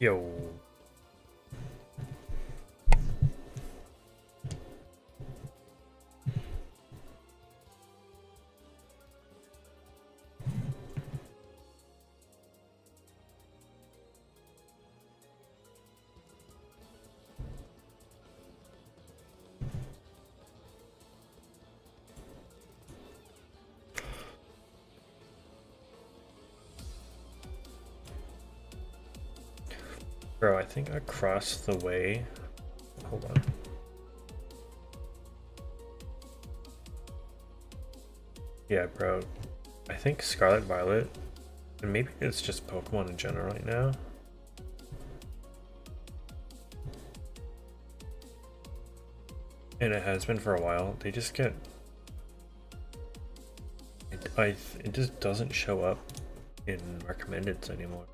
Yo. Bro, I think across the way. Hold on. Yeah, bro. I think Scarlet Violet, and maybe it's just Pokemon in general right now. And it has been for a while. They just get. It just doesn't show up in recommendeds anymore.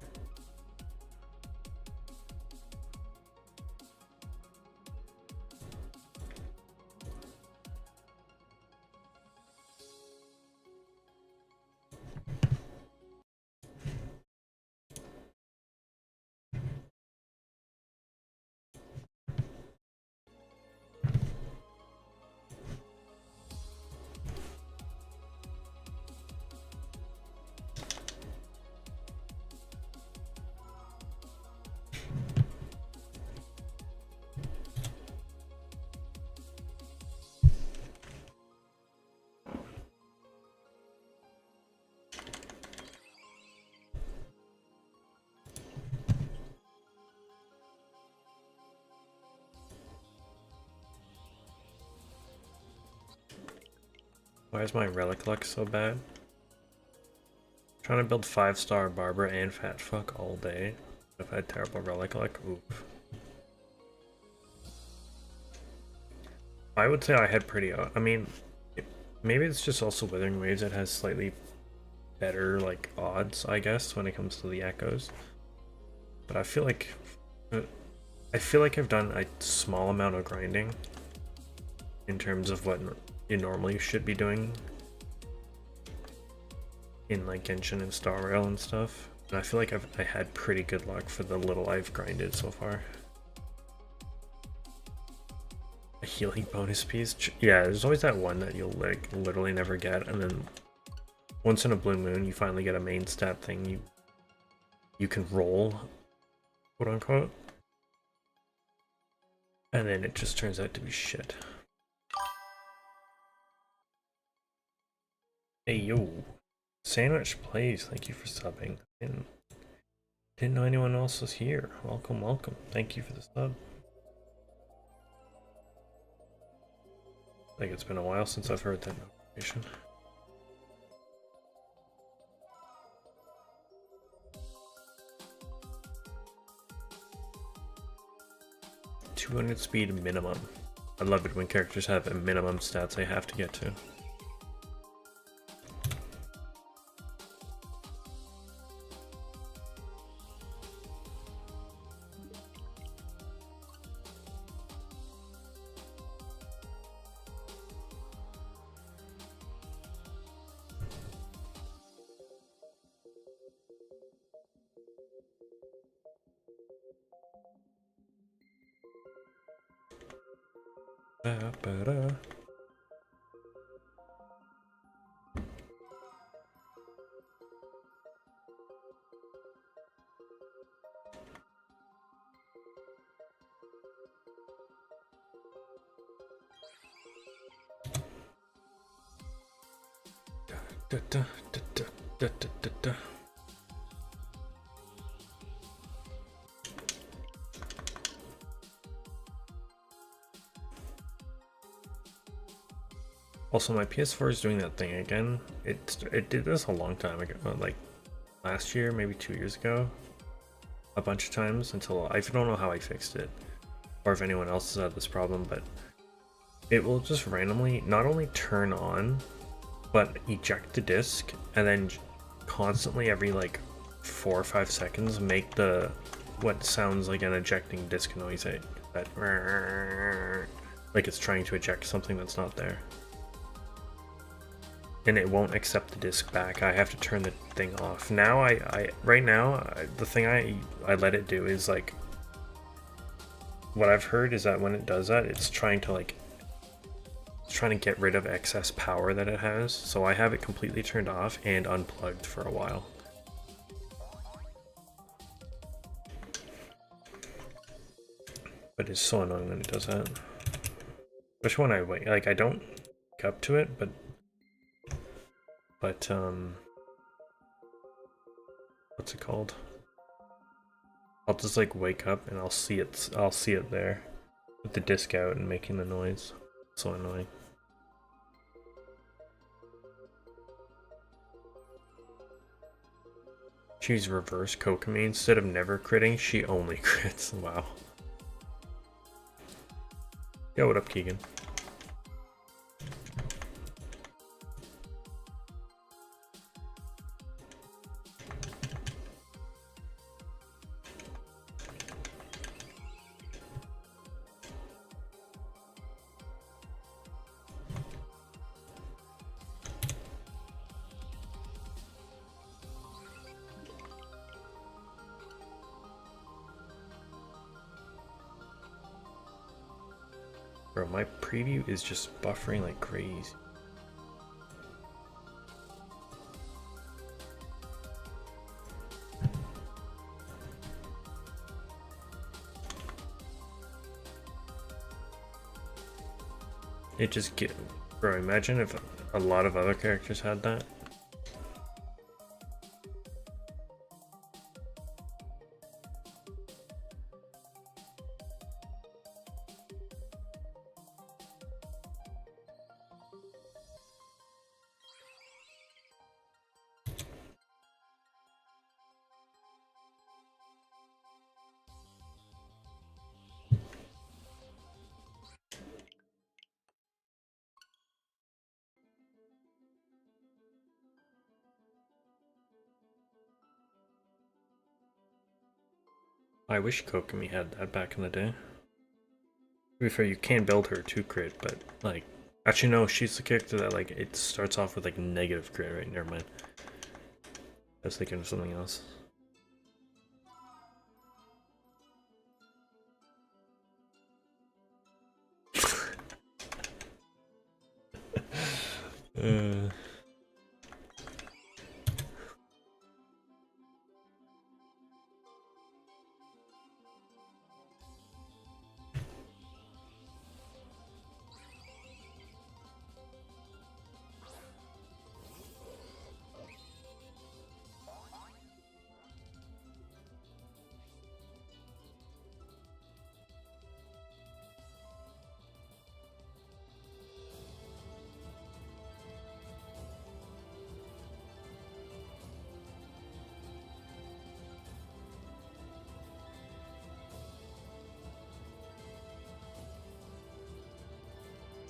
Why is my relic luck so bad? Trying to build 5-star Barbara and Fat Fuck all day. I've had terrible relic luck. Oof. I would say I had pretty. I mean, maybe it's just also Withering Waves that has slightly better like odds, I guess, when it comes to the echoes. But I feel like I've done a small amount of grinding in terms of what you normally should be doing in like Genshin and Star Rail and stuff. And I feel like I had pretty good luck for the little I've grinded so far. A healing bonus piece? Yeah, there's always that one that you'll like literally never get, and then once in a blue moon you finally get a main stat thing you can roll, quote unquote. And then it just turns out to be shit. Hey yo. Sandwich Plays, thank you for subbing. Didn't know anyone else was here. Welcome, welcome. Thank you for the sub. I think it's been a while since I've heard that notification. .200 speed minimum. I love it when characters have a minimum stats they have to get to. Ba-ba-da. Da, da, da, da, da, da, da, da. Also, my PS4 is doing that thing again. It did this a long time ago, like last year, maybe 2 years ago, a bunch of times until I don't know how I fixed it, or if anyone else has had this problem, but it will just randomly not only turn on, but eject the disc, and then constantly every like 4 or 5 seconds make the what sounds like an ejecting disc noise. That like it's trying to eject something that's not there. and it won't accept the disc back. I have to turn the thing off. Now right now, the thing I let it do is like, what I've heard is that when it does that, it's trying to get rid of excess power that it has. So I have it completely turned off and unplugged for a while. But it's so annoying when it does that. Especially when I wake, like I don't wake up to it, but what's it called? I'll just like wake up and I'll see it there with the disc out and making the noise. So annoying. She's reverse Kokomi. Instead of never critting, she only crits. Wow. Yo, what up, Keegan? Bro, my preview is just buffering like crazy. It just bro, imagine if a lot of other characters had that. I wish Kokomi had that back in the day. To be fair, you can build her to crit, but like, actually no, she's the character that like it starts off with like negative crit, right? Never mind. I was thinking of something else.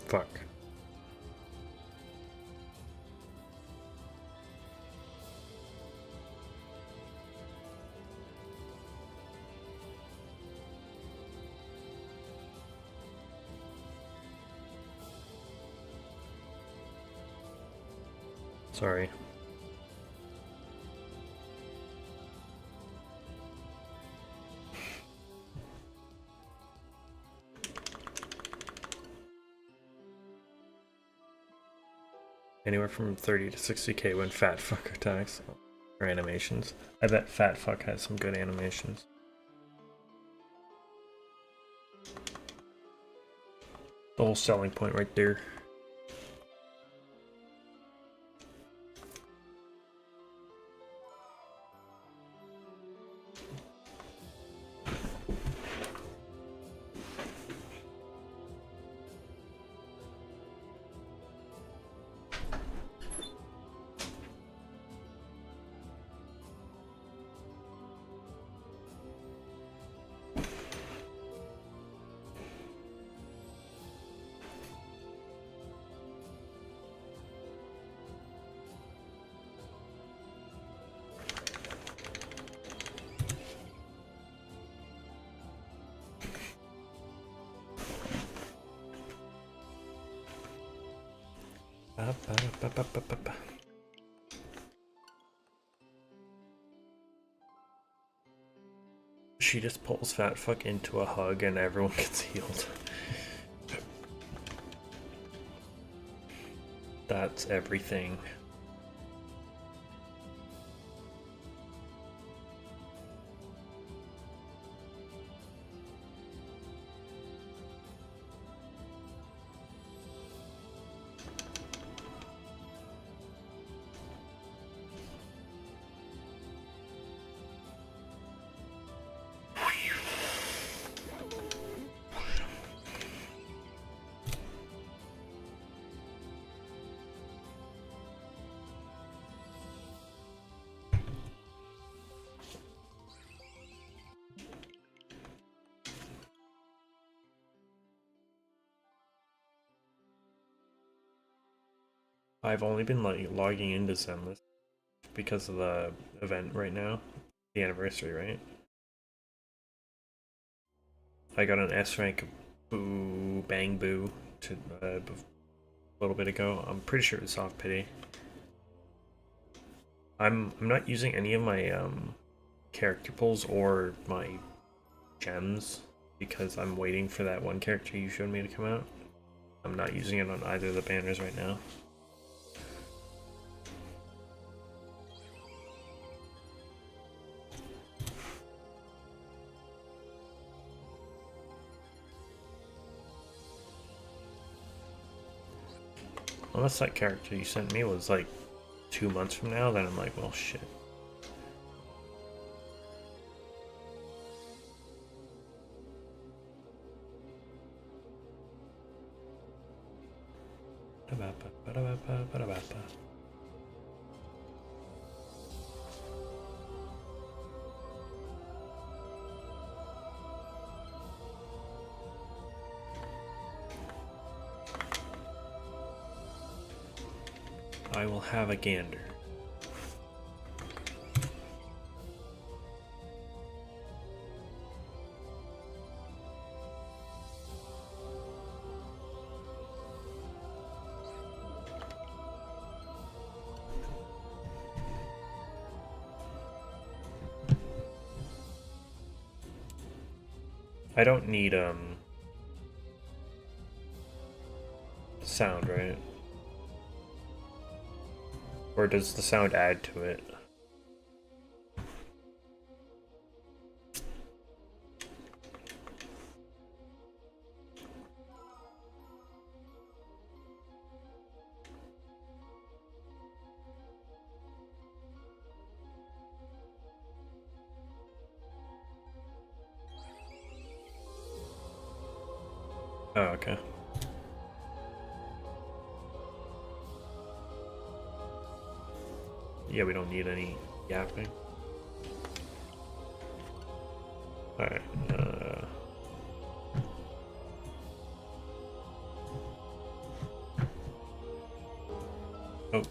Fuck. Sorry. Anywhere from 30 to 60k when fat fuck attacks or animations. I bet fat fuck has some good animations. The whole selling point right there. She just pulls fat fuck into a hug and everyone gets healed. That's everything. I've only been like logging into Zenless because of the event right now, the anniversary, right? I got an S rank boo bang boo to a little bit ago. I'm pretty sure it's soft pity. I'm not using any of my character pulls or my gems because I'm waiting for that one character you showed me to come out. I'm not using it on either of the banners right now. Unless that character you sent me was like 2 months from now, then I'm like, well, shit. I will have a gander. I don't need sound, right? Or does the sound add to it? Oh, okay. Yeah, we don't need any yapping. Alright, oh.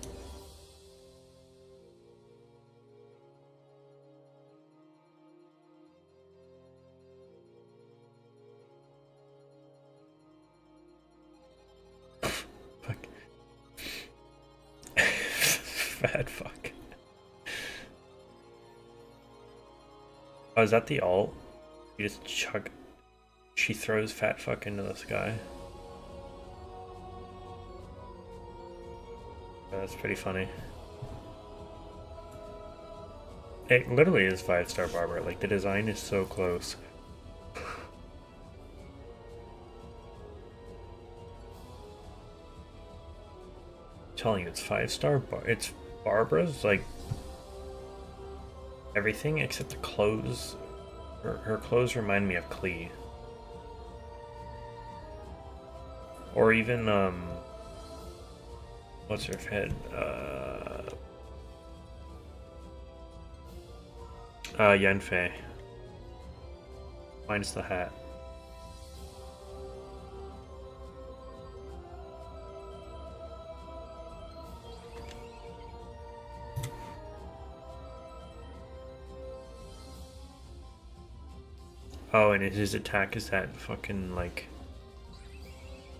Fuck. Fat fuck. Oh, is that the ult? You just chug. She throws fat fuck into the sky. Oh, that's pretty funny. It literally is 5-star barber. Like, the design is so close. I'm telling you, it's 5-star. It's Barbara's like everything except the clothes. Her clothes remind me of Klee. Or even what's her head? Yenfei. Mine's the hat. Oh, and his attack is that fucking like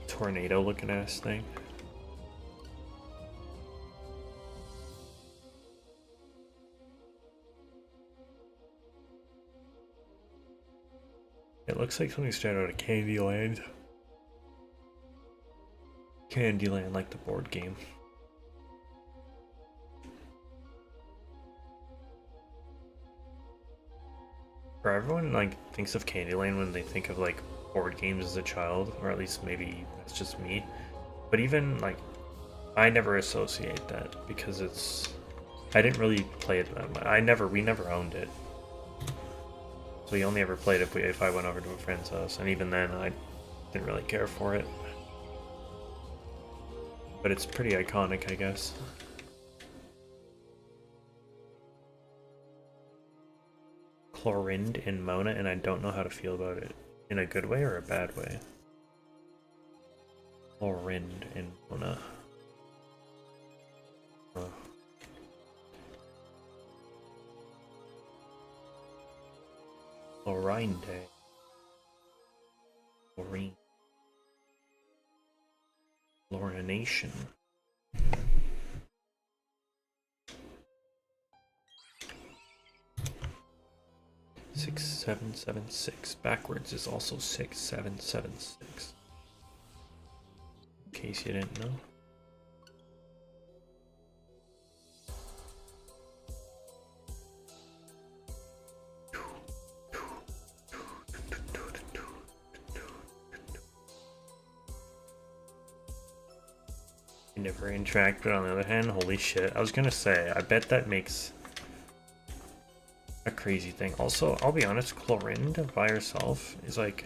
tornado looking ass thing. It looks like something straight out of Candyland. Candyland, like the board game. For everyone like thinks of Candyland when they think of like board games as a child, or at least maybe that's just me. But even like I never associate that because I didn't really play it. We never owned it. So we only ever played it if I went over to a friend's house, and even then I didn't really care for it. But it's pretty iconic, I guess. Chlorind in Mona, and I don't know how to feel about it. In a good way or a bad way? Chlorind in Mona. Chlorinde. Chlorine. Chlorination. Six, 7, 7, 6. Backwards is also 6, 7, 7, 6. In case you didn't know. Never interact, but on the other hand, holy shit. I was gonna say, I bet that makes a crazy thing. Also, I'll be honest, Chlorind by herself is like,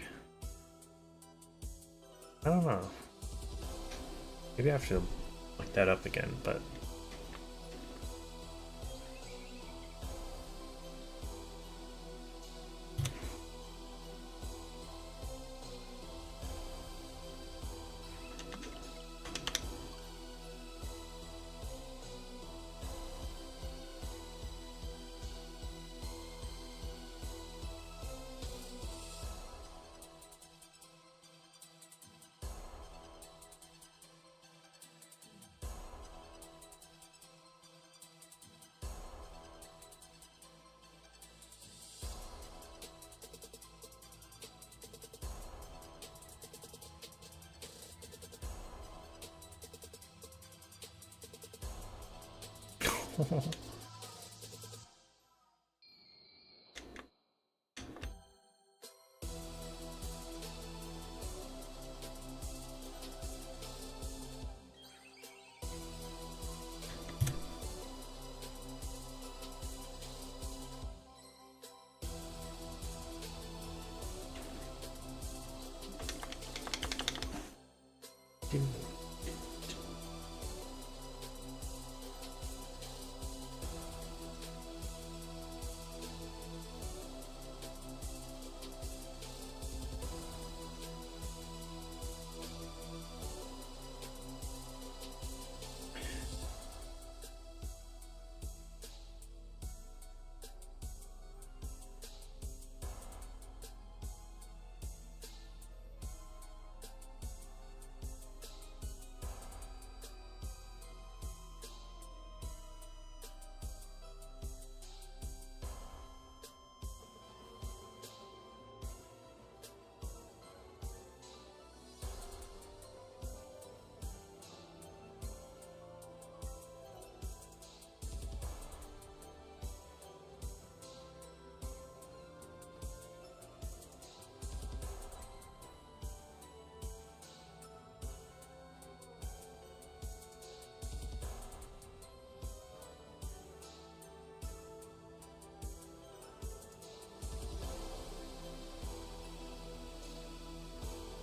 I don't know. Maybe I have to look that up again, but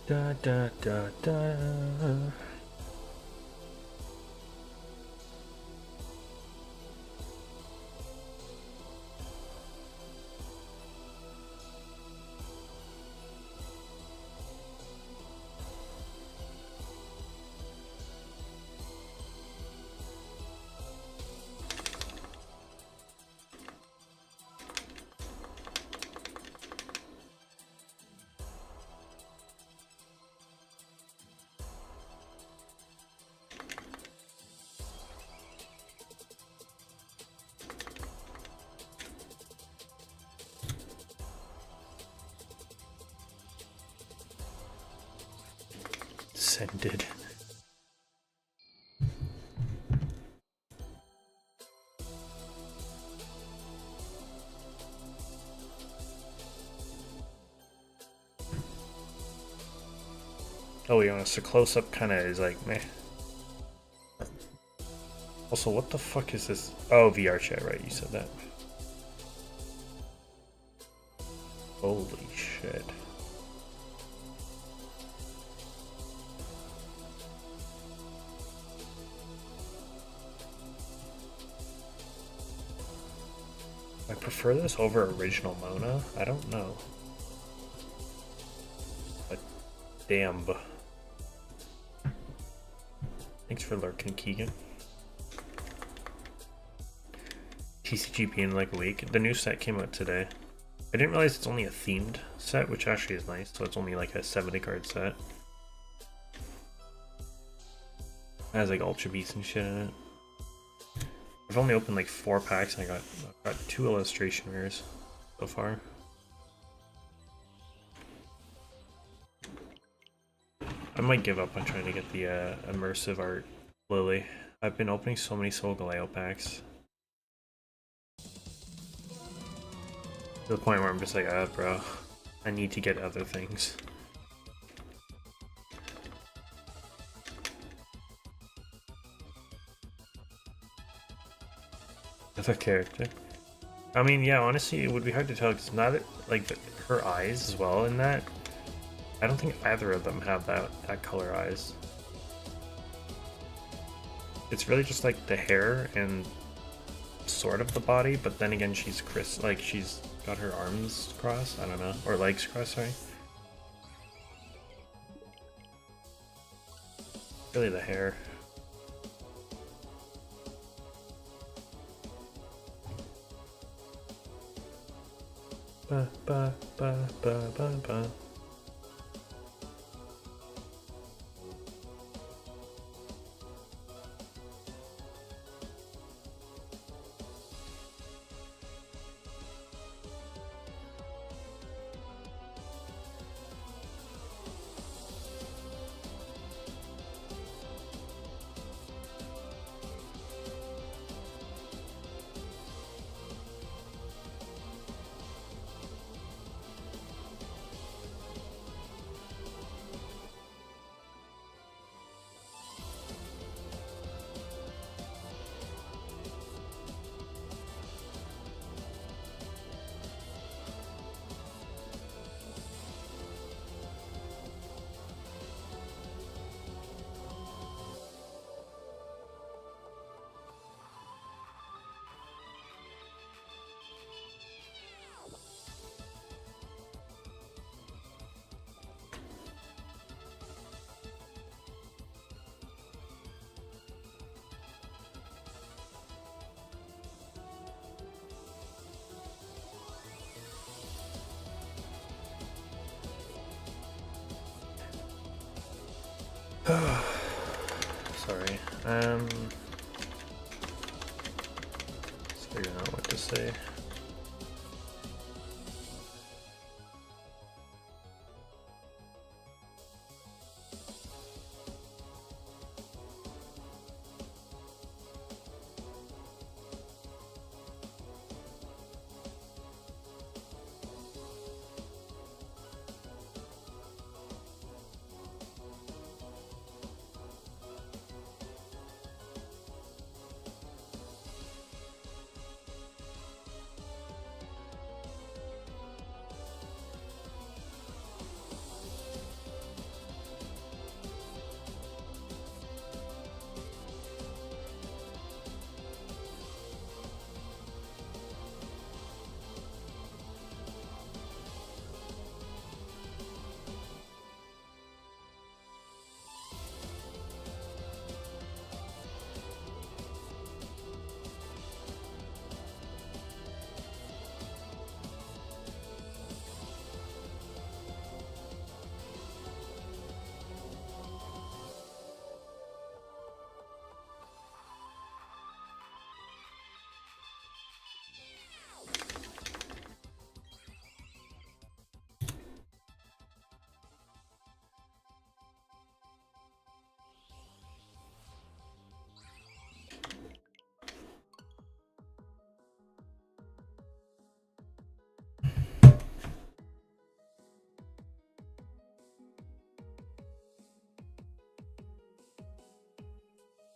da da da da. descended. Oh, be honest, the close-up kind of is like meh. Also, what the fuck is this? Oh, VR chat, right? You said that. Holy shit. I prefer this over original Mona. I don't know. But damn. Thanks for lurking, Keegan. TCG in like a week. The new set came out today. I didn't realize it's only a themed set, which actually is nice. So it's only like a 70 card set. It has like Ultra Beasts and shit in it. I've only opened like 4 packs and I've got 2 illustration rares so far. I might give up on trying to get the immersive art Lily. I've been opening so many Soul Galeo packs. To the point where I'm just like, bro, I need to get other things. Other character. I mean, yeah, honestly, it would be hard to tell because not like her eyes as well in that. I don't think either of them have that color eyes. It's really just like the hair and sort of the body, but then again, she's she's got her arms crossed. I don't know, or legs crossed. Sorry. Really, the hair. Ba ba ba ba ba ba. Sorry. Just figuring out what to say.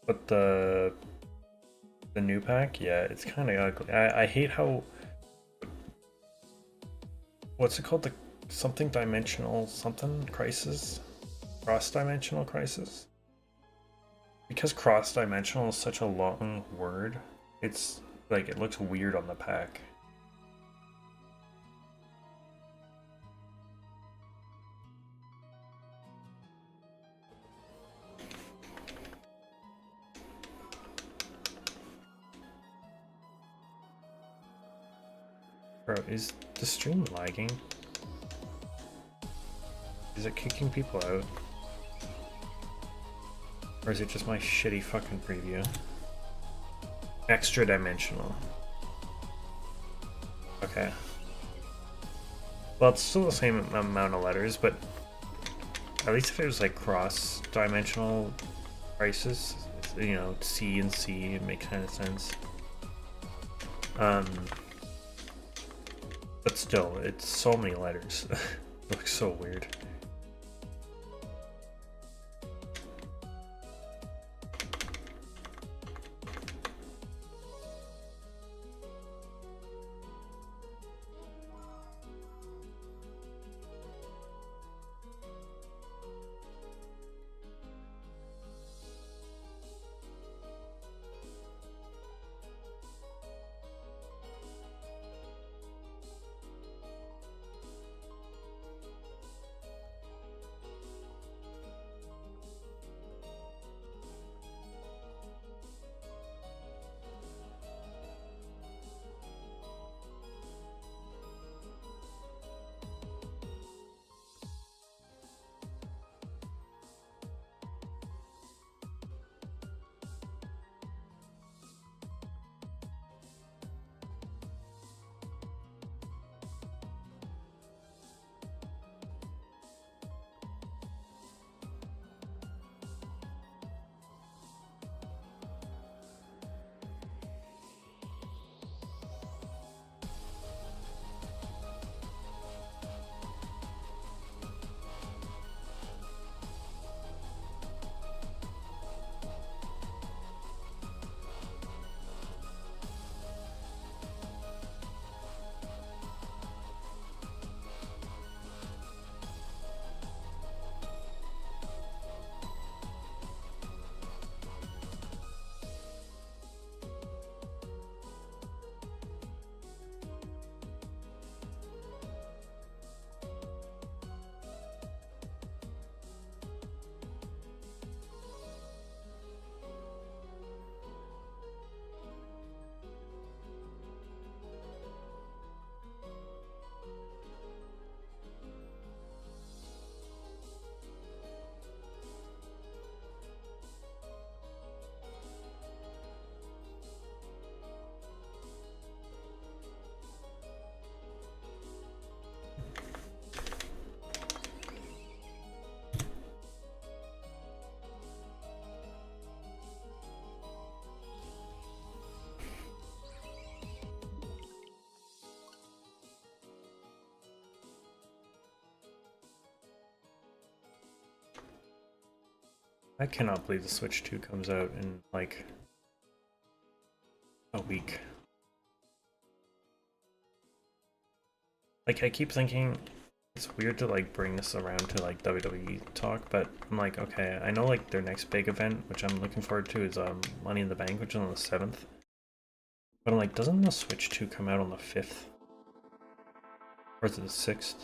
But the new pack, yeah, it's kind of ugly. I hate how, what's it called, the something dimensional something crisis, cross dimensional crisis. Because cross dimensional is such a long word, it's like it looks weird on the pack. Bro, is the stream lagging? Is it kicking people out? Or is it just my shitty fucking preview? Extra dimensional. Okay. Well, it's still the same amount of letters, but at least if it was like cross-dimensional crisis, you know, C and C, it makes kind of sense. But still, it's so many letters. It looks so weird. I cannot believe the Switch 2 comes out in like a week. Like, I keep thinking it's weird to like bring this around to like WWE talk, but I'm like, okay, I know like their next big event, which I'm looking forward to, is Money in the Bank, which is on the 7th. But I'm like, doesn't the Switch 2 come out on the 5th? Or is it the 6th?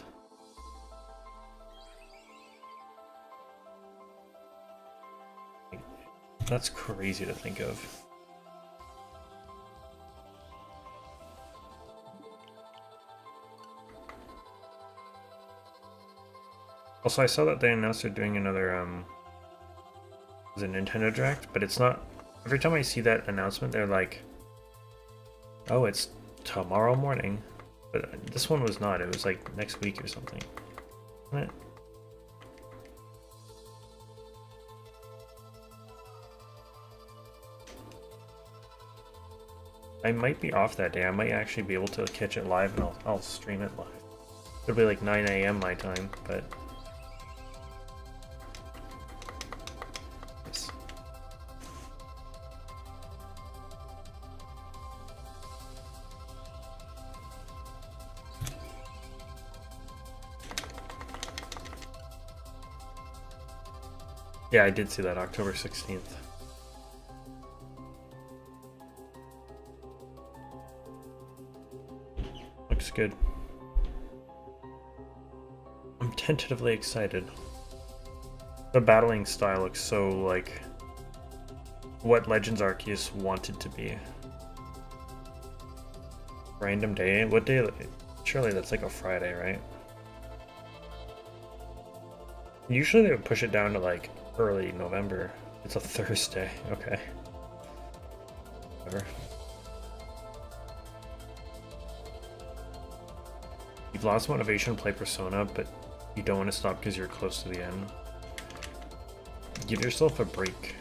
That's crazy to think of. Also, I saw that they announced they're doing another, is it Nintendo Direct? But it's not, every time I see that announcement, they're like, oh, it's tomorrow morning. But this one was not, it was like next week or something. Isn't it? I might be off that day. I might actually be able to catch it live, and I'll stream it live. It'll be like 9 AM my time, but yes. Yeah, I did see that, October 16th. Looks good. I'm tentatively excited. The battling style looks so like what Legends Arceus wanted to be. Random day? What day? Surely that's like a Friday, right? Usually they would push it down to like early November. It's a Thursday. Okay. Whatever. You've lost motivation to play Persona, but you don't want to stop because you're close to the end. Give yourself a break.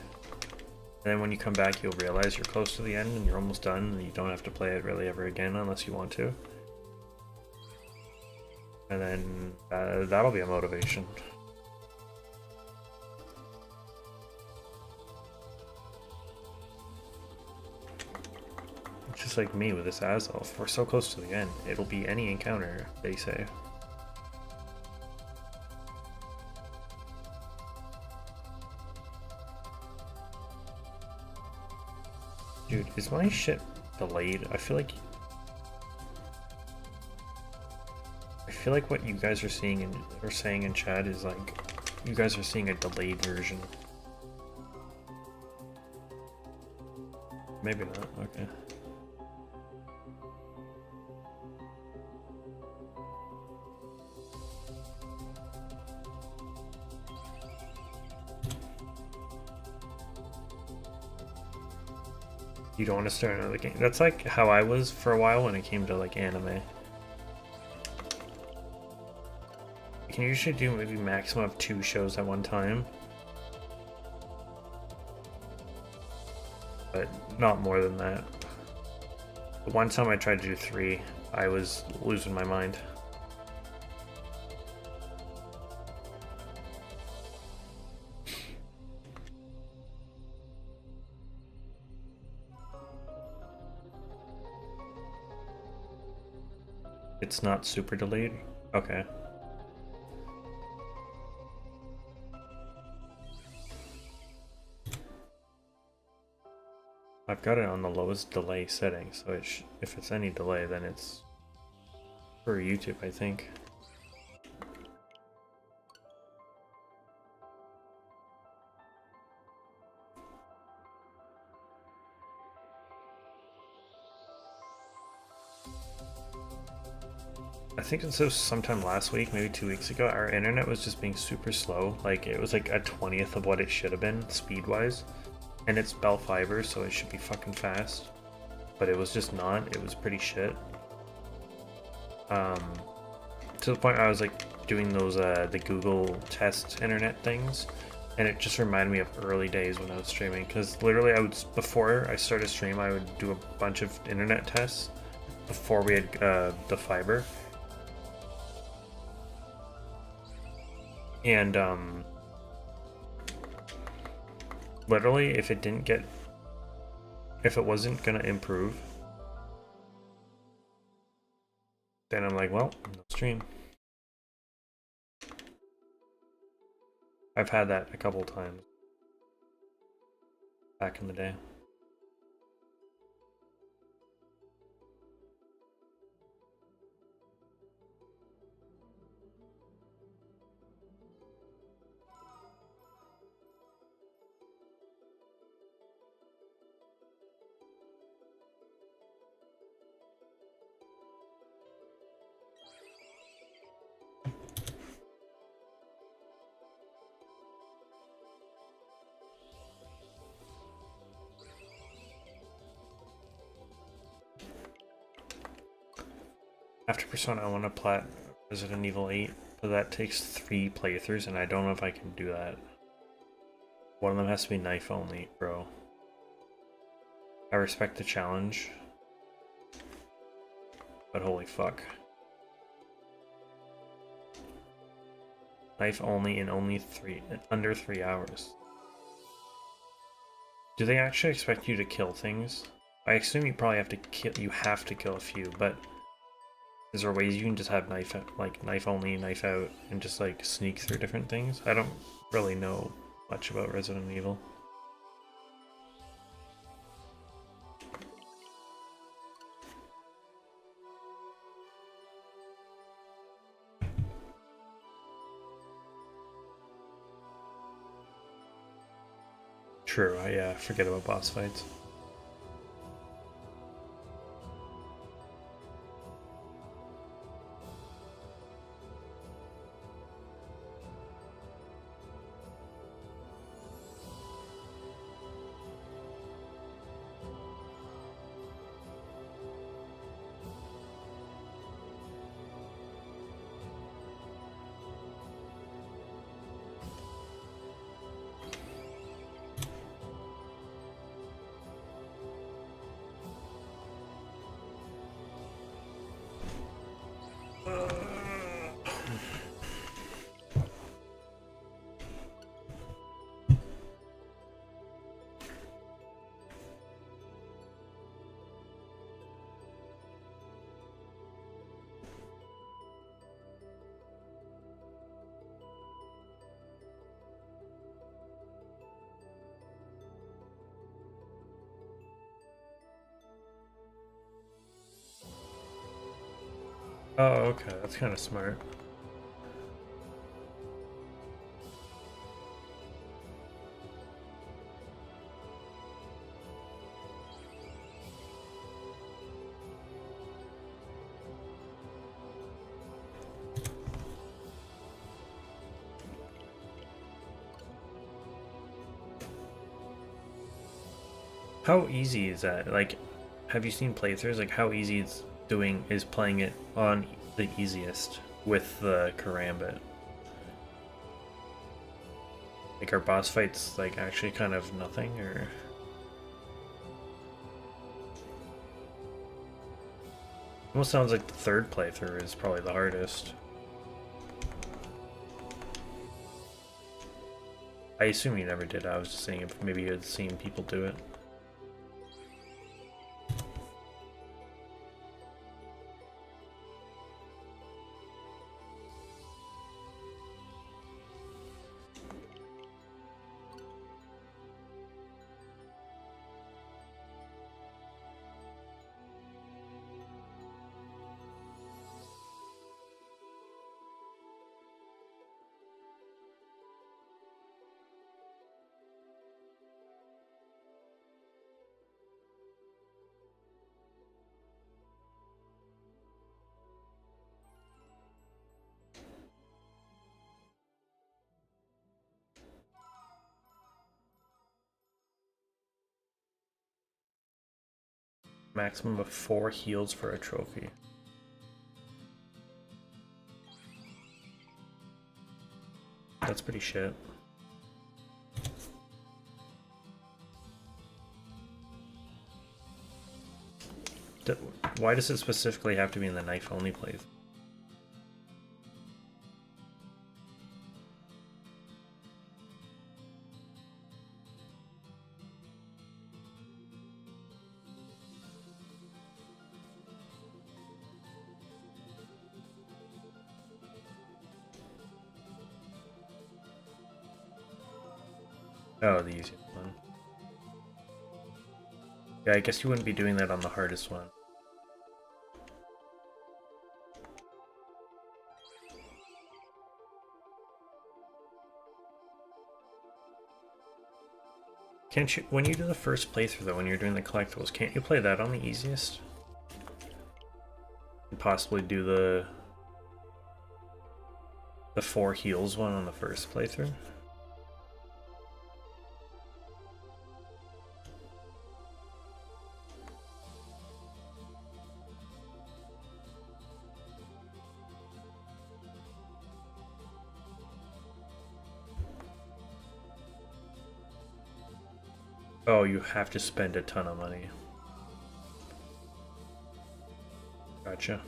And then when you come back, you'll realize you're close to the end and you're almost done and you don't have to play it really ever again unless you want to. And then that'll be a motivation. It's just like me with this Azelf. We're so close to the end. It'll be any encounter, they say. Dude, is my shit delayed? I feel like what you guys are seeing and are saying in chat is like you guys are seeing a delayed version. Maybe not. Okay. You don't want to start another game. That's like how I was for a while when it came to like anime. You can usually do maybe maximum of 2 shows at one time. But not more than that. But one time I tried to do 3, I was losing my mind. It's not super delayed? Okay. I've got it on the lowest delay setting, so if it's any delay, then it's for YouTube, I think. I think this was sometime last week, maybe 2 weeks ago, our internet was just being super slow. Like, it was like a 20th of what it should have been, speed-wise. And it's Bell Fiber, so it should be fucking fast. But it was just not. It was pretty shit. To the point I was like doing those, the Google test internet things. And it just reminded me of early days when I was streaming. Because literally, before I started a stream, I would do a bunch of internet tests before we had the fiber. And literally, if it wasn't gonna improve, then I'm like, well, no stream. I've had that a couple times back in the day. After Persona, I want to plat Resident Evil 8, but that takes 3 playthroughs, and I don't know if I can do that. One of them has to be knife only, bro. I respect the challenge, but holy fuck. Knife only in under 3 hours. Do they actually expect you to kill things? I assume you probably have to kill a few, but is there ways you can just have knife only, knife out, and just like sneak through different things? I don't really know much about Resident Evil. True, yeah, forget about boss fights. Oh, okay, that's kind of smart. How easy is that? Like, have you seen playthroughs? Like, how easy it's doing is playing it on the easiest with the karambit? Like, are boss fights like actually kind of nothing, or? Almost sounds like the third playthrough is probably the hardest. I assume you never did. I was just saying if maybe you had seen people do it. Maximum of 4 heals for a trophy. That's pretty shit. Why does it specifically have to be in the knife only playthrough? Oh, the easiest one. Yeah, I guess you wouldn't be doing that on the hardest one. Can't you, when you do the first playthrough though, when you're doing the collectibles, can't you play that on the easiest? And possibly do the 4 heals one on the first playthrough? Oh, you have to spend a ton of money. Gotcha.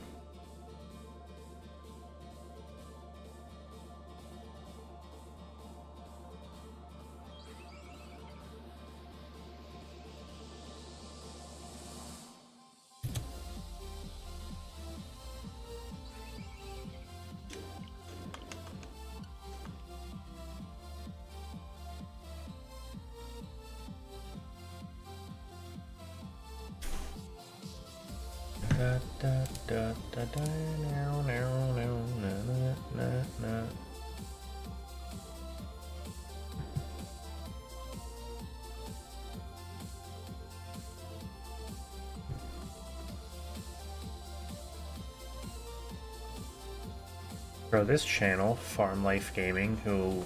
Bro, this channel, Farm Life Gaming, who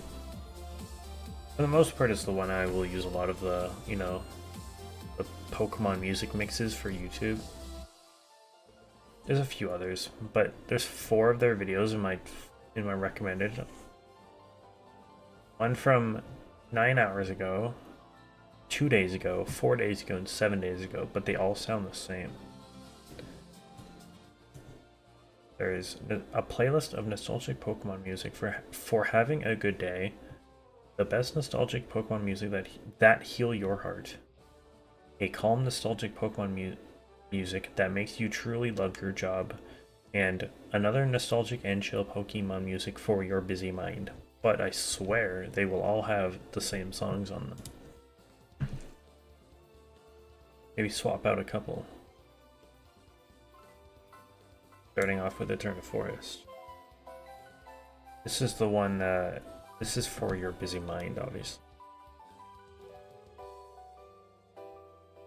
for the most part is the one I will use a lot of the, you know, the Pokemon music mixes for YouTube. There's a few others, but there's 4 of their videos in my recommended. One from 9 hours ago, 2 days ago, 4 days ago, and 7 days ago, but they all sound the same. There's a playlist of nostalgic Pokemon music for having a good day. The best nostalgic Pokemon music that heal your heart. A calm nostalgic Pokemon music that makes you truly love your job. And another nostalgic and chill Pokemon music for your busy mind. But I swear they will all have the same songs on them. Maybe swap out a couple. Starting off with Eternal Forest. This is the one that... This is for your busy mind, obviously.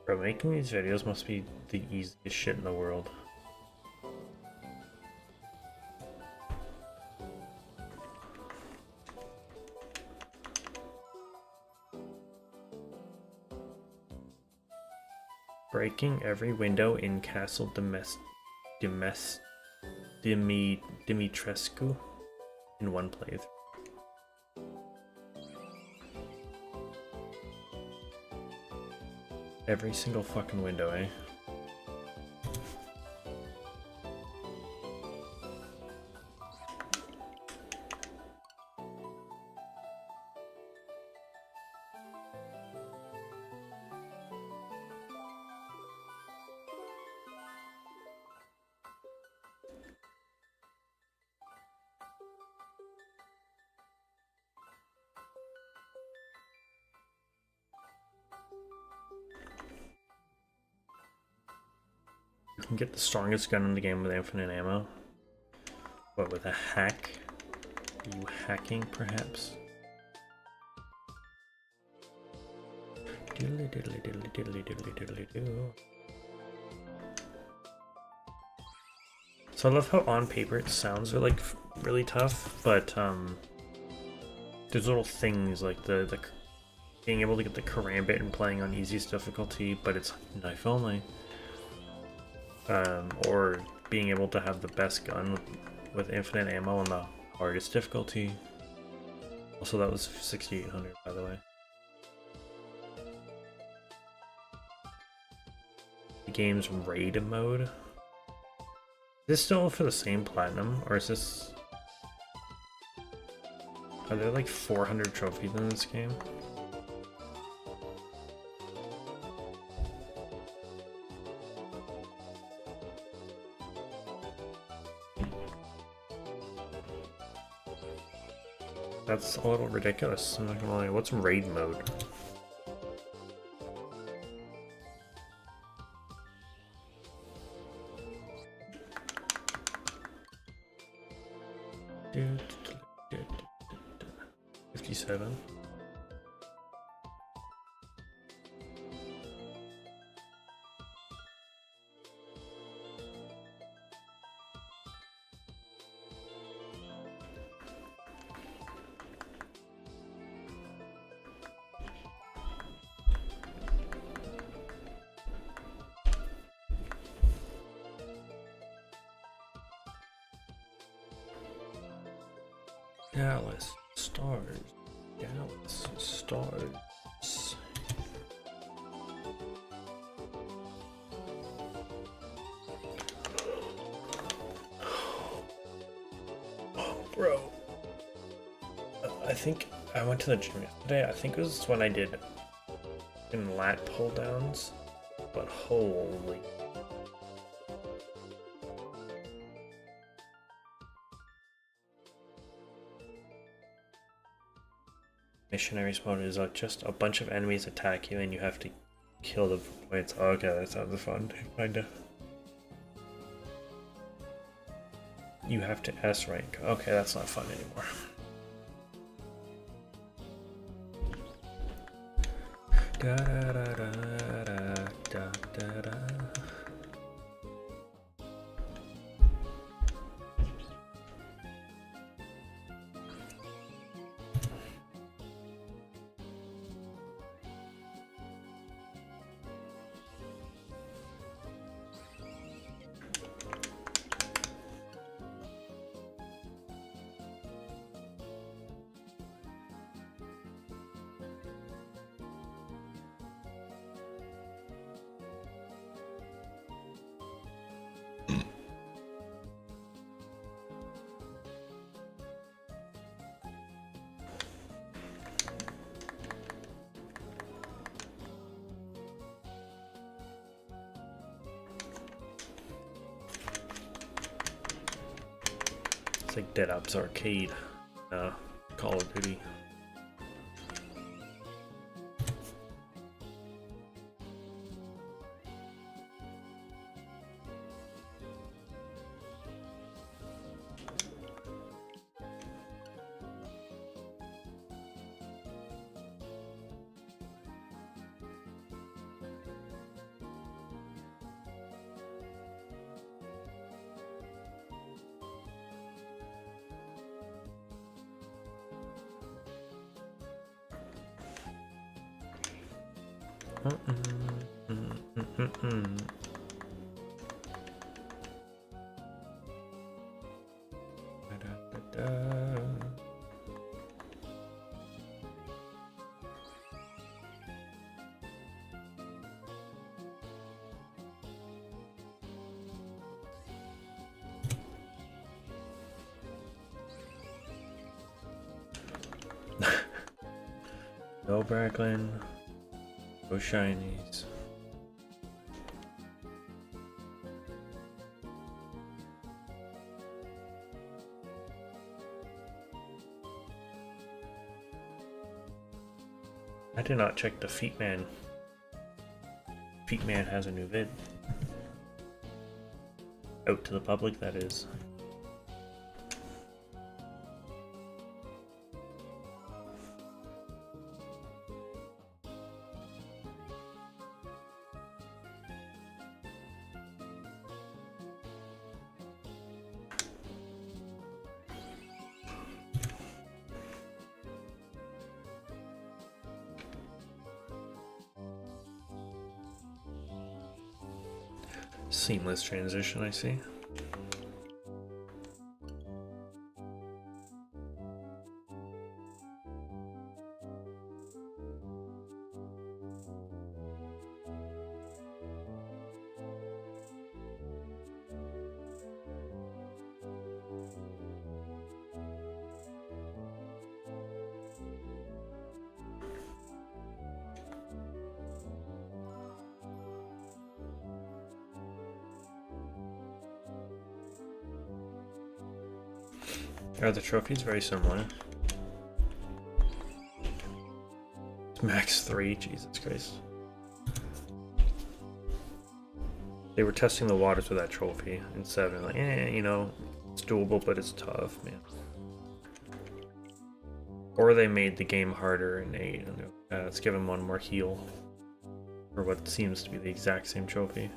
Bro, making these videos must be the easiest shit in the world. Breaking every window in Castle Dimitrescu in one playthrough. Every single fucking window, eh? You can get the strongest gun in the game with infinite ammo. What, with a hack? Are you hacking, perhaps? Diddly diddly diddly diddly diddly diddly doo. So I love how on paper it sounds like really tough, but there's little things like the being able to get the karambit and playing on easiest difficulty, but it's knife only. Or being able to have the best gun with infinite ammo on the hardest difficulty. Also, that was 6800, by the way. The game's raid mode. Is this still for the same platinum, or is this... Are there like 400 trophies in this game? That's a little ridiculous, I'm not gonna lie. What's raid mode? Dude, 57. Dallas Stars. Dallas Stars. Oh, bro. I think I went to the gym yesterday. I think it was when I did in lat pull downs. But holy. Missionaries mode is just a bunch of enemies attack you and you have to kill them for points. Oh, okay, that sounds fun, kinda. You have to S rank. Okay, that's not fun anymore. Da da da da da da da. It's like Dead Ops Arcade, Call of Duty. No Bracklin, no shinies. I did not check the Feet Man. Feet Man has a new vid. Out to the public, that is. Seamless transition, I see. Are the trophies very similar? Max 3, Jesus Christ. They were testing the waters with that trophy in 7, like, you know, it's doable, but it's tough, man. Or they made the game harder in 8, and let's give him one more heal for what seems to be the exact same trophy.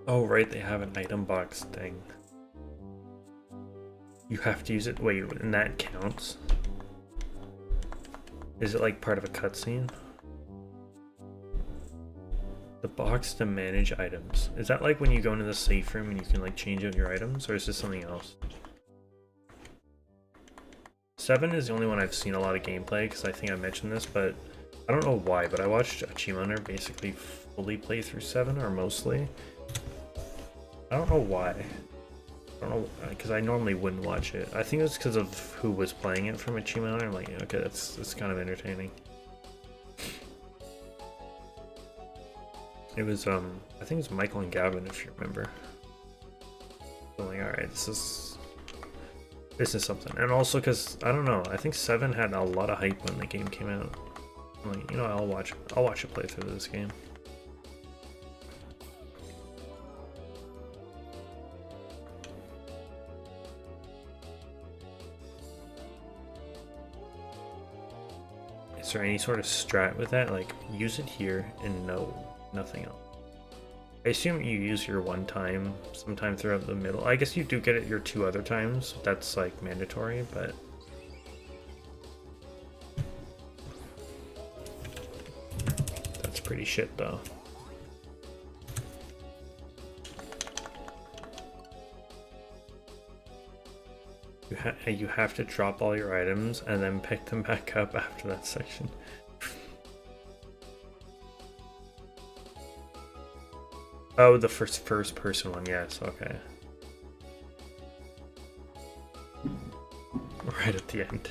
Oh, right, they have an item box thing. You have to use it. Wait, and that counts? Is it like part of a cutscene? The box to manage items. Is that like when you go into the safe room and you can like change out your items, or is this something else? 7 is the only one I've seen a lot of gameplay, because I think I mentioned this, but I don't know why, but I watched Achiemonner basically fully play through 7, or mostly. I don't know why. I don't know, because I normally wouldn't watch it. I think it's because of who was playing it from Achiemonner. I'm like, okay, that's kind of entertaining. It was, I think it was Michael and Gavin, if you remember. So like, alright, this is something. And also because, I don't know, I think 7 had a lot of hype when the game came out. I'm like, you know, I'll watch a playthrough of this game. Is there any sort of strat with that? Like, use it here and nothing else. I assume you use your one time sometime throughout the middle. I guess you do get it your 2 other times. That's like mandatory, but that's pretty shit though. You have to drop all your items and then pick them back up after that section. Oh, the first person one, yes, okay. Right at the end.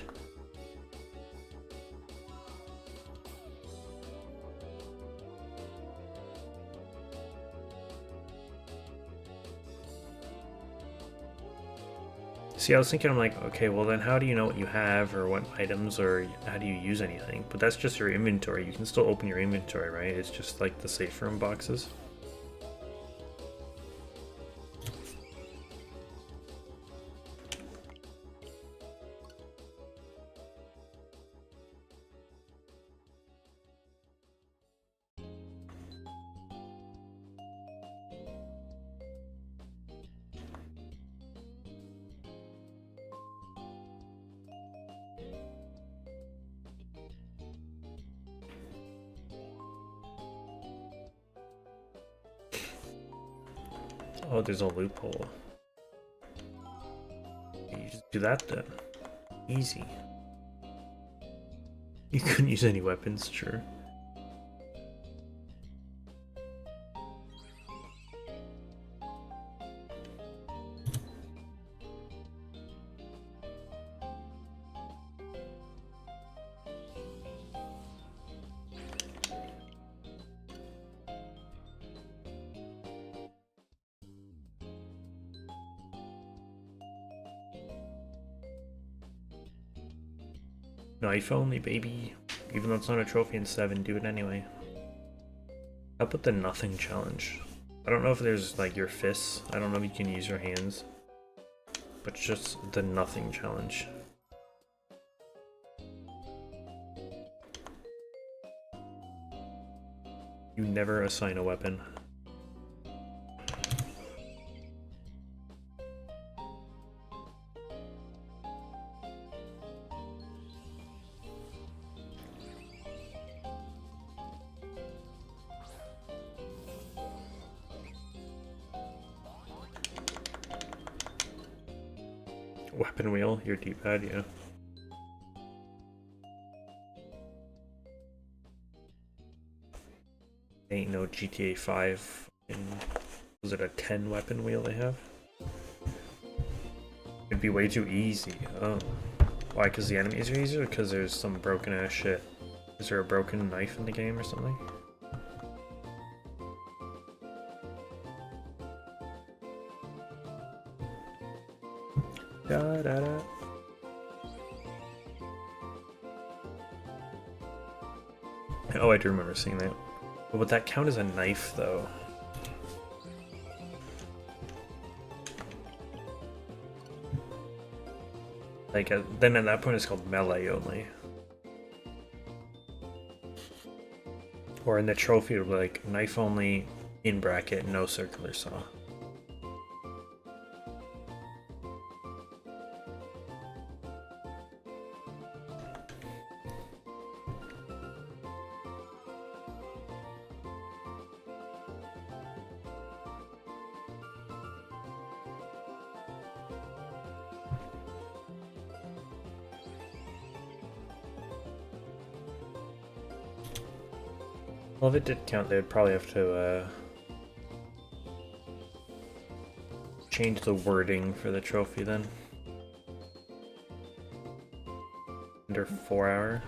See, I was thinking, I'm like, okay, well then how do you know what you have or what items, or how do you use anything? But that's just your inventory. You can still open your inventory, right? It's just like the safe room boxes. Oh, there's a loophole. You just do that then. Easy. You couldn't use any weapons, sure. Knife only, baby. Even though it's not a trophy in 7, do it anyway. How about the nothing challenge? I don't know if there's like your fists. I don't know if you can use your hands. But just the nothing challenge. You never assign a weapon. Weapon wheel, your D-pad, yeah. Ain't no GTA 5. Was it a 10 weapon wheel they have? It'd be way too easy. Oh. Why? Because the enemies are easier? Or because there's some broken ass shit? Is there a broken knife in the game or something? Da, da, da. Oh, I do remember seeing that. But would that count as a knife, though? Like, then at that point it's called melee only. Or in the trophy, it would be like, knife only, in bracket, no circular saw. Well, if it did count, they'd probably have to change the wording for the trophy then. Under 4 hour.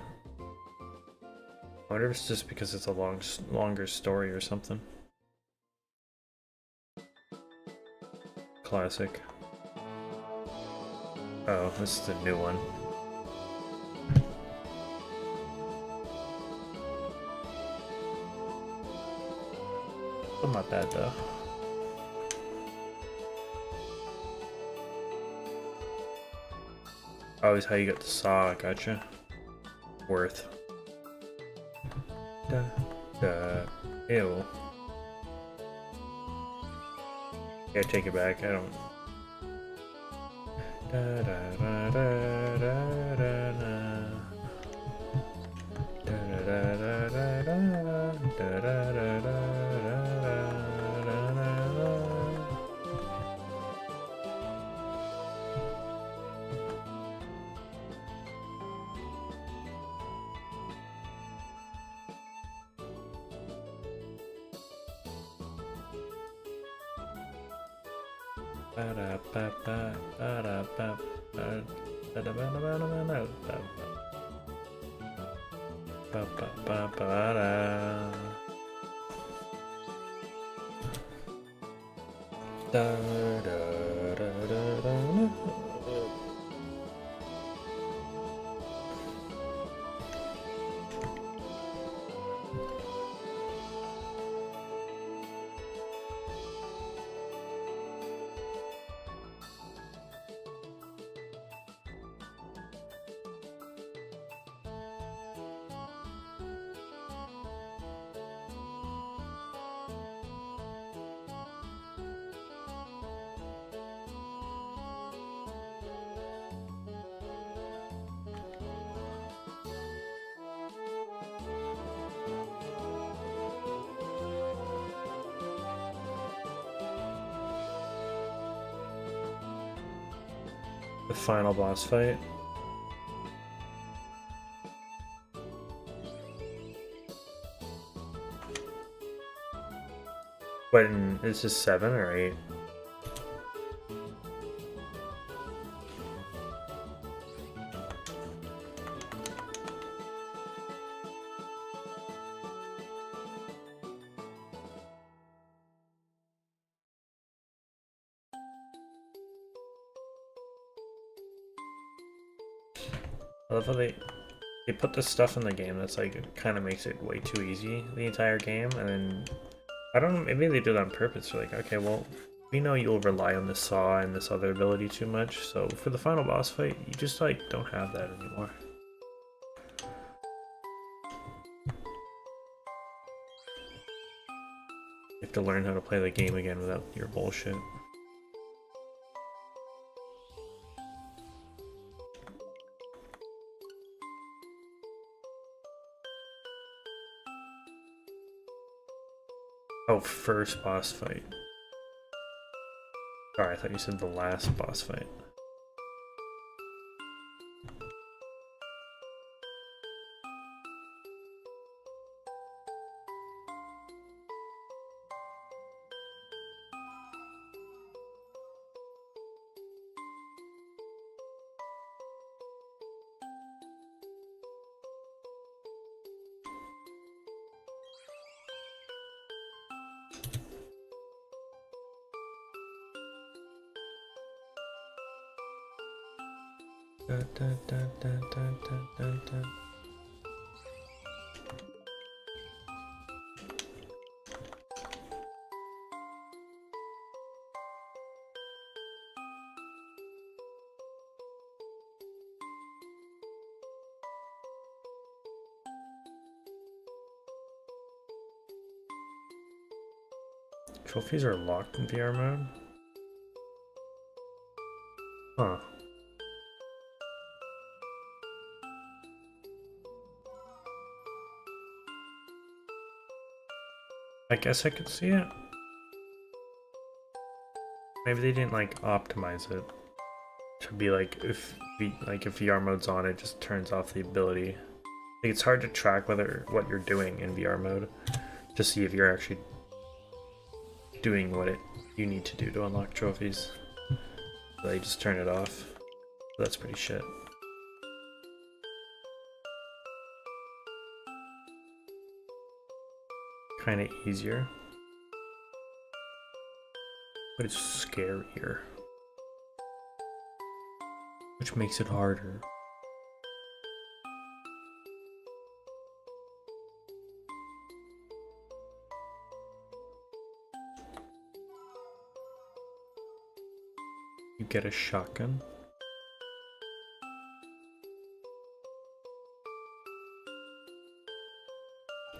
I wonder if it's just because it's a longer story or something. Classic. Oh, this is the new one. Still not bad though. Oh, is how you got the saw, gotcha. Worth. Ew. Yeah, take it back. I don't. The final boss fight. But is this 7 or 8? I love how they put this stuff in the game that's like, it kind of makes it way too easy the entire game, and then I don't know, maybe they do that on purpose. They're like, okay, well, we know you'll rely on this saw and this other ability too much, so for the final boss fight, you just like don't have that anymore. You have to learn how to play the game again without your bullshit. Oh, first boss fight. Sorry, I thought you said the last boss fight. Dun, dun, dun, dun, dun, dun, dun, dun. Trophies are locked in VR mode? Huh. I guess I could see it. Maybe they didn't like optimize it to be like if VR mode's on, it just turns off the ability. Like, it's hard to track what you're doing in VR mode to see if you're actually doing what you need to do to unlock trophies. So they just turn it off. That's pretty shit. Kind of easier, but it's scarier, which makes it harder. You get a shotgun.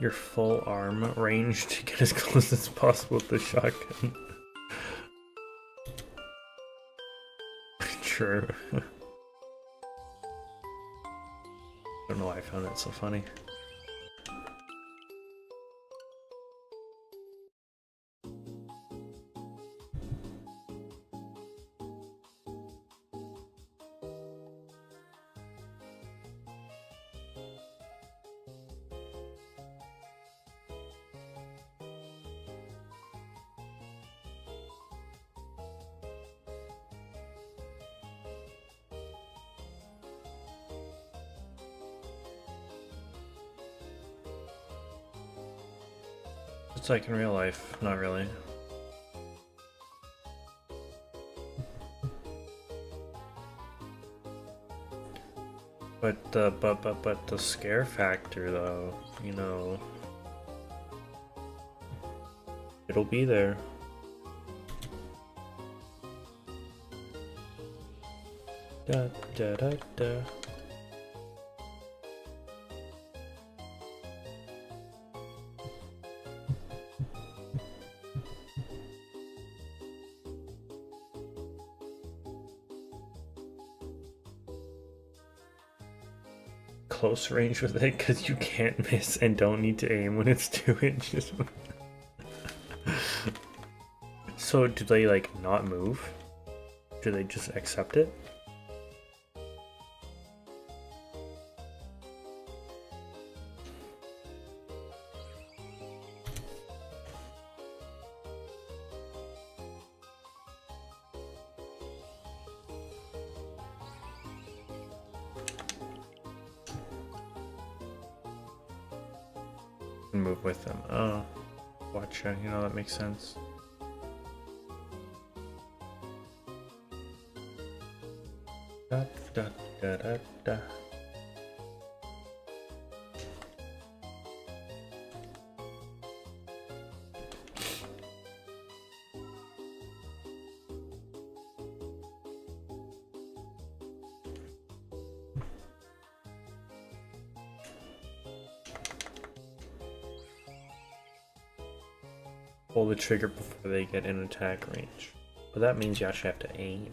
Your full arm range to get as close as possible with the shotgun. True. I don't know why I found that so funny. It's like in real life, not really. But the scare factor though, you know, it'll be there. Da da da da. Close range with it because you can't miss and don't need to aim when it's 2 inches. So do they like not move? Do they just accept it? Move with them. Oh, gotcha. You know, that makes sense. Da da da da da. Pull the trigger before they get in attack range. But that means you actually have to aim.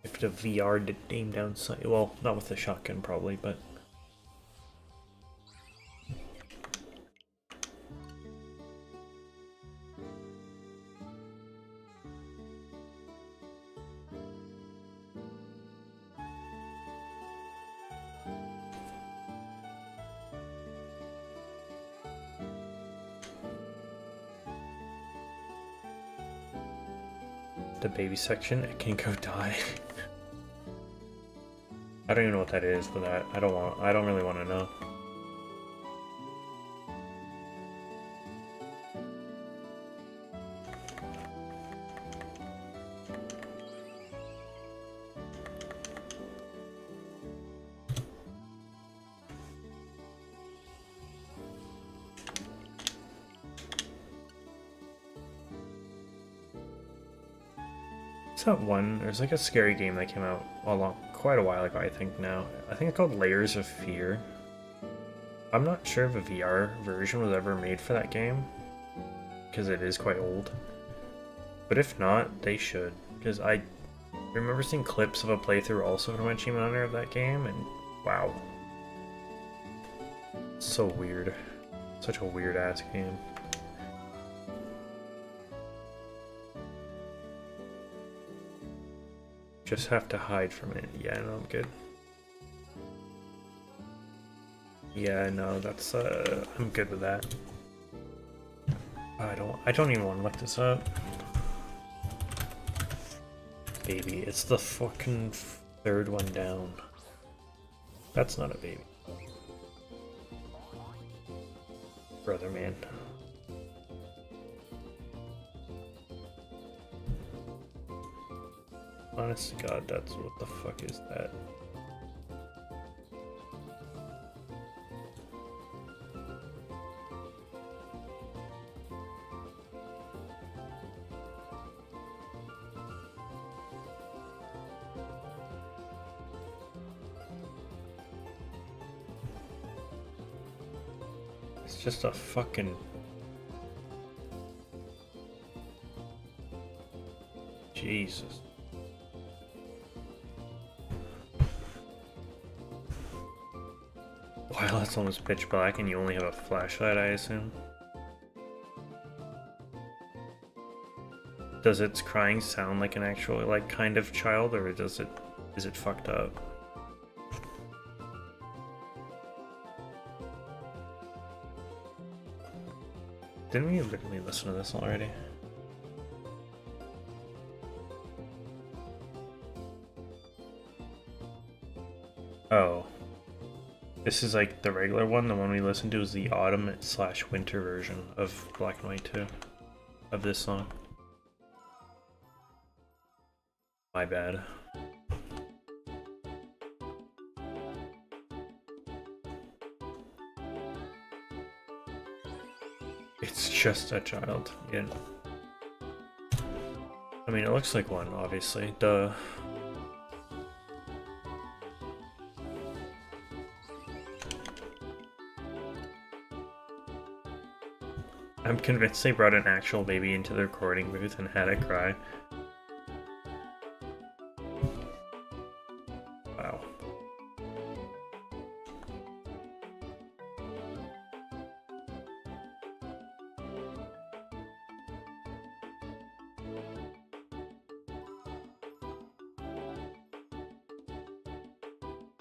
You have to VR to aim down sight. Well, not with the shotgun probably, but... the baby section, it can go die. I don't even know what that is, but I don't really want to know. There's like a scary game that came out quite a while ago, I think now. I think it's called Layers of Fear. I'm not sure if a VR version was ever made for that game, because it is quite old. But if not, they should, because I remember seeing clips of a playthrough also from Achievement Hunter of that game, and wow. So weird. Such a weird ass game. Just have to hide from it. Yeah, no, I'm good. Yeah, no, that's I'm good with that. I don't even want to look this up. Baby, it's the fucking third one down. That's not a baby. Brother, man. Honest to God, that's what the fuck is that? It's just a fucking... Jesus. Wow, that's almost pitch black and you only have a flashlight, I assume? Does its crying sound like an actual, like, kind of child, or is it fucked up? Didn't we literally listen to this already? Oh. This is like the regular one. The one we listened to is the autumn/winter version of Black and White 2 of this song. My bad. It's just a child. Yeah. I mean, it looks like one, obviously. Duh. I'm convinced they brought an actual baby into the recording booth and had it cry. Wow.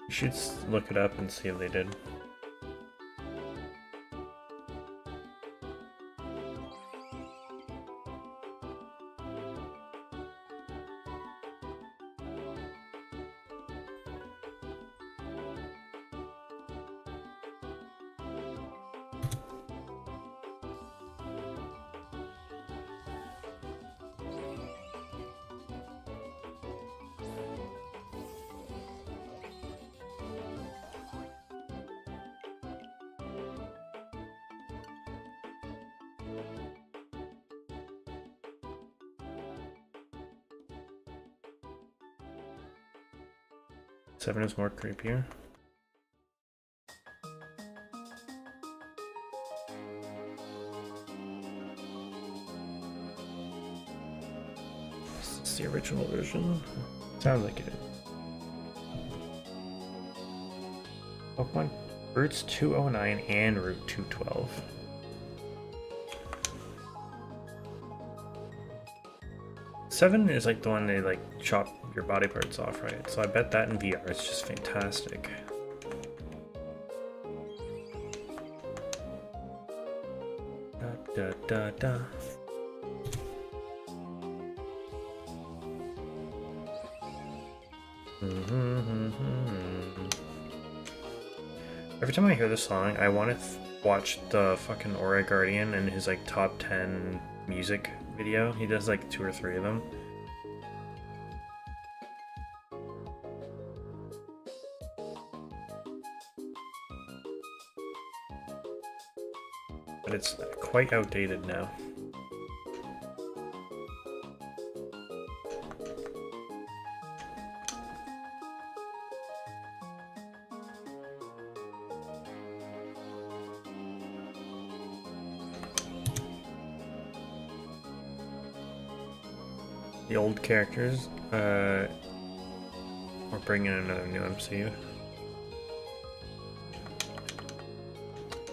You should look it up and see if they did. Seven is more creepier. It's the original version. Sounds like it. Pokemon Routes 209 and Route 212. Seven is like the one they like chop your body parts off, right? So I bet that in VR is just fantastic. Da da da. Every time I hear this song, I want to watch the fucking Aura Guardian and his like top 10 music video. He does like 2 or 3 of them. But it's quite outdated now. The old characters, we're bringing in another new MCU.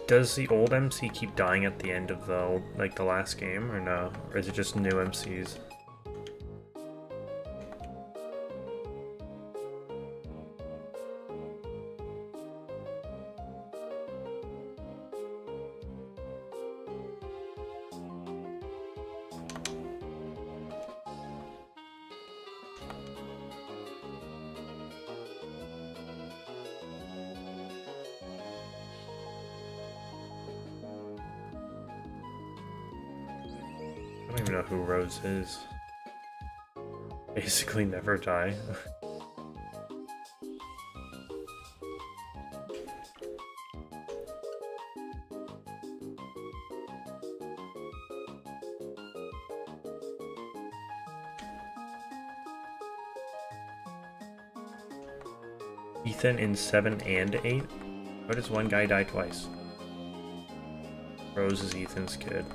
Does the old MC keep dying at the end of the old, like the last game, or no? Or is it just new MCs? even know who Rose is. Basically never die. Ethan in 7 and 8? Why does one guy die twice? Rose is Ethan's kid.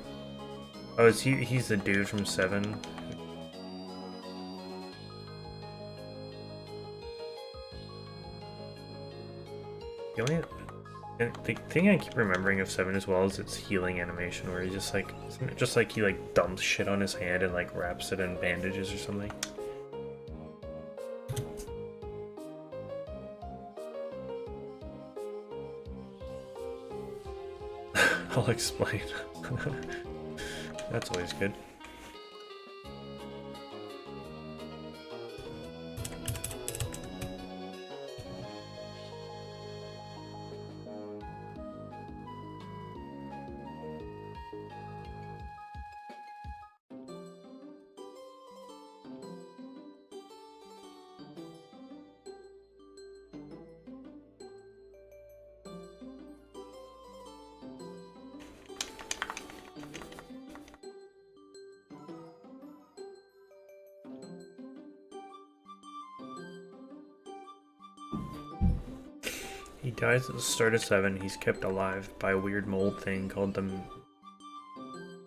Oh, he's the dude from 7? The thing I keep remembering of 7 as well is its healing animation, where he just like, isn't it just like he like dumps shit on his hand and like wraps it in bandages or something? I'll explain. That's always good. He dies at the start of 7. He's kept alive by a weird mold thing called the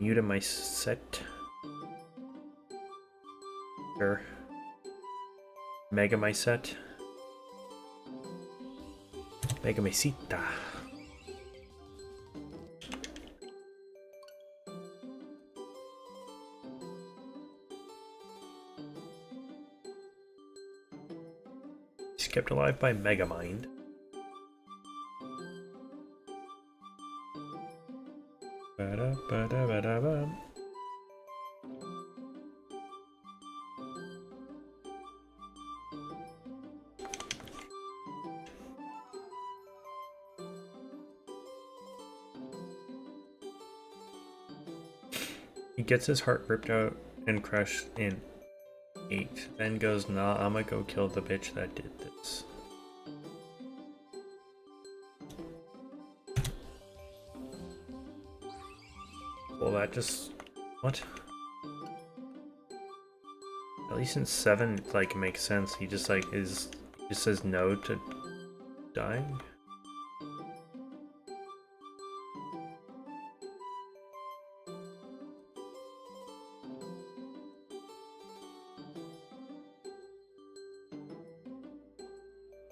Mutamycet. Or Megamycet. Megamyceta. He's kept alive by Megamind. Ba-da-ba-da-ba-da-ba. He gets his heart ripped out and crushed in 8. Then goes, nah, I'ma go kill the bitch that did this. Well, that just... what? At least in 7, like, it makes sense. He just, like, he just says no to dying.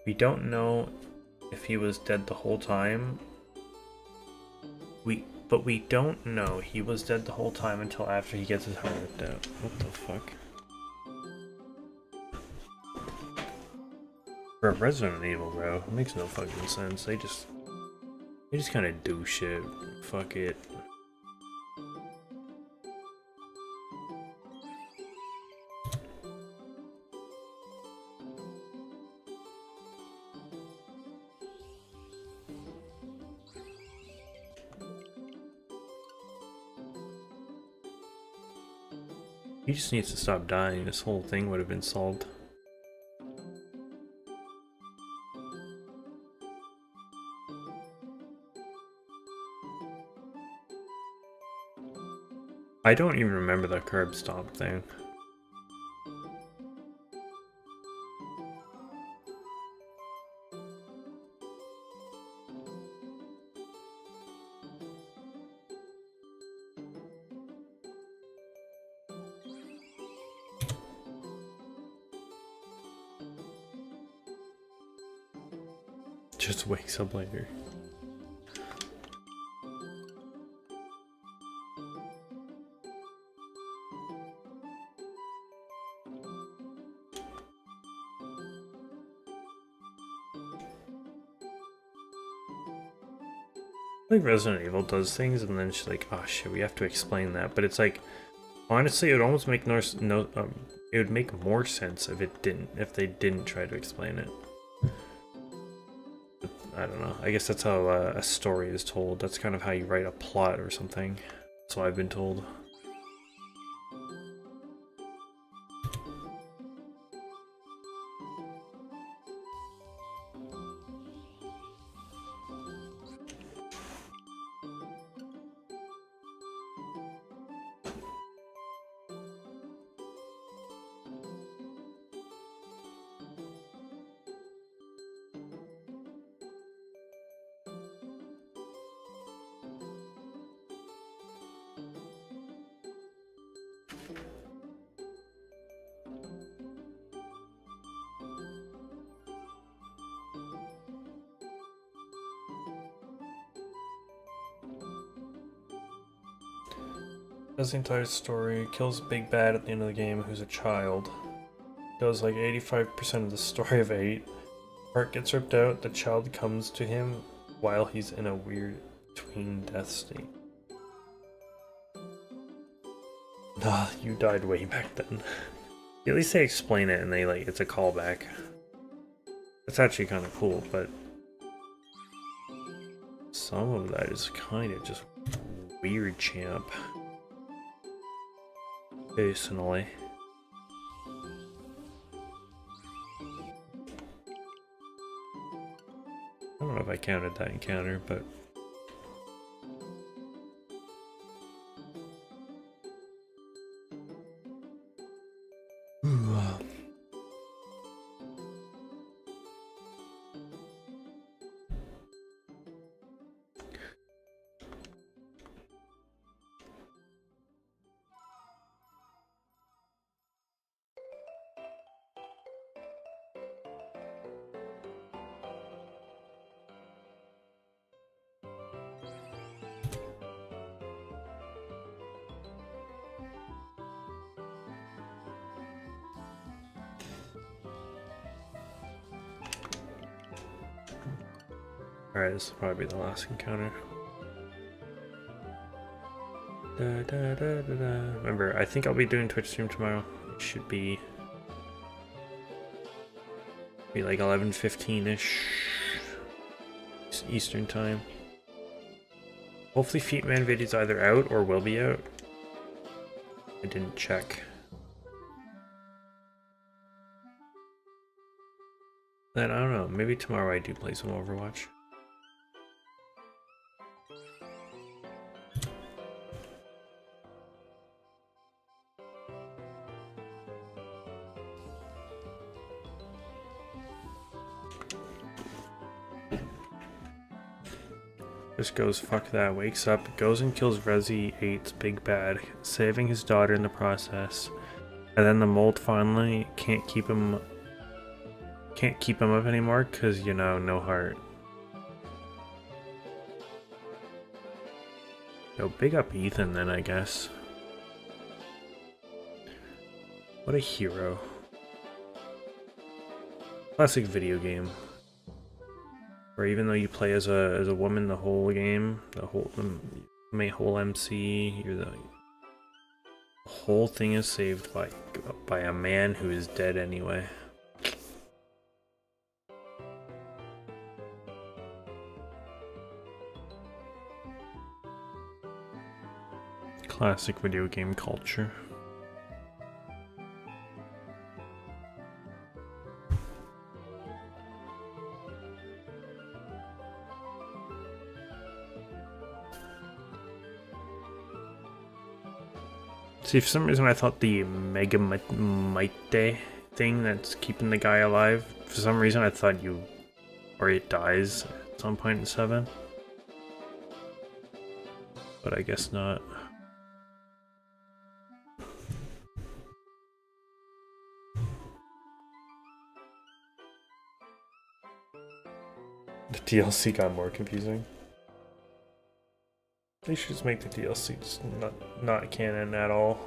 We don't know if he was dead the whole time. But we don't know he was dead the whole time until after he gets his heart ripped out. What the fuck? For Resident Evil, bro, it makes no fucking sense. They just kind of do shit. Fuck it. He just needs to stop dying. This whole thing would have been solved. I don't even remember the curb stop thing. Just wakes up later. Like Resident Evil does things and then she's like, oh shit, we have to explain that. But it's like, honestly, it would almost make it would make more sense if they didn't try to explain it. I don't know. I guess that's how a story is told. That's kind of how you write a plot or something. That's what I've been told. Does the entire story, kills Big Bad at the end of the game, who's a child. Does like 85% of the story of 8. Heart gets ripped out, the child comes to him while he's in a weird between death state. Nah, you died way back then. At least they explain it and they like, it's a callback. It's actually kind of cool, but some of that is kind of just weird, champ. Personally. I don't know if I counted that encounter, but alright, this will probably be the last encounter. Remember, I think I'll be doing Twitch stream tomorrow. It should be like 11:15-ish Eastern time. Hopefully Feetman video's either out or will be out. I didn't check. Then I don't know, maybe tomorrow I do play some Overwatch. Just goes, fuck that, wakes up, goes and kills Resi 8's Big Bad, saving his daughter in the process. And then the mold finally can't keep him up anymore because, you know, no heart. Yo, big up Ethan then, I guess. What a hero. Classic video game. Where even though you play as a woman the whole game, the whole MC, the whole thing is saved by a man who is dead anyway. Classic video game culture. See, for some reason I thought the Mega Mite thing that's keeping the guy alive, for some reason I thought it dies at some point in 7. But I guess not. The DLC got more confusing. They should just make the DLC just not canon at all.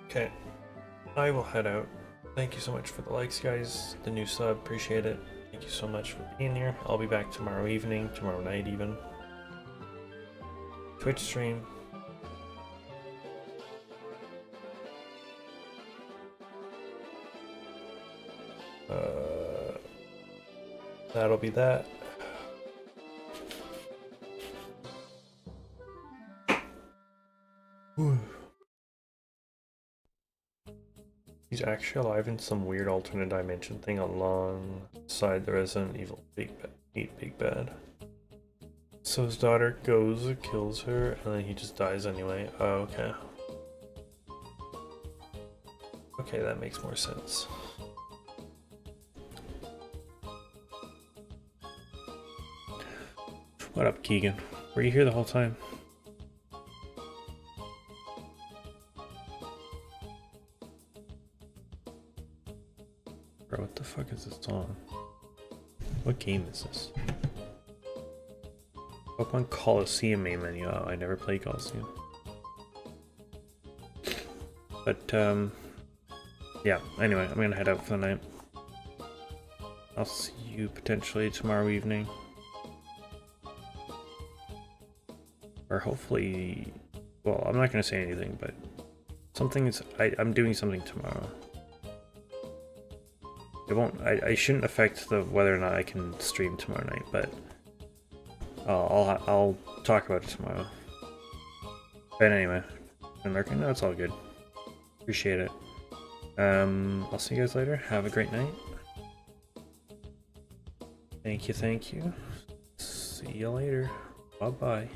Okay, I will head out. Thank you so much for the likes, guys. The new sub, appreciate it. Thank you so much for being here. I'll be back tomorrow evening, tomorrow night even. Twitch stream. That'll be that. He's actually alive in some weird alternate dimension thing alongside the Resident Evil Big Bad. So his daughter goes, kills her, and then he just dies anyway. Oh, okay. Okay, that makes more sense. What up, Keegan? Were you here the whole time? Bro, what the fuck is this song? What What game is this? Pokemon Coliseum main menu. Oh, I never played Coliseum. But, yeah, anyway, I'm gonna head out for the night. I'll see you potentially tomorrow evening. Or hopefully, well, I'm not gonna say anything, but I'm doing something tomorrow. It won't, I shouldn't affect the whether or not I can stream tomorrow night, but I'll talk about it tomorrow. But anyway, I'm lurking. No, it's all good. Appreciate it. I'll see you guys later. Have a great night. Thank you, thank you. See you later. Bye-bye.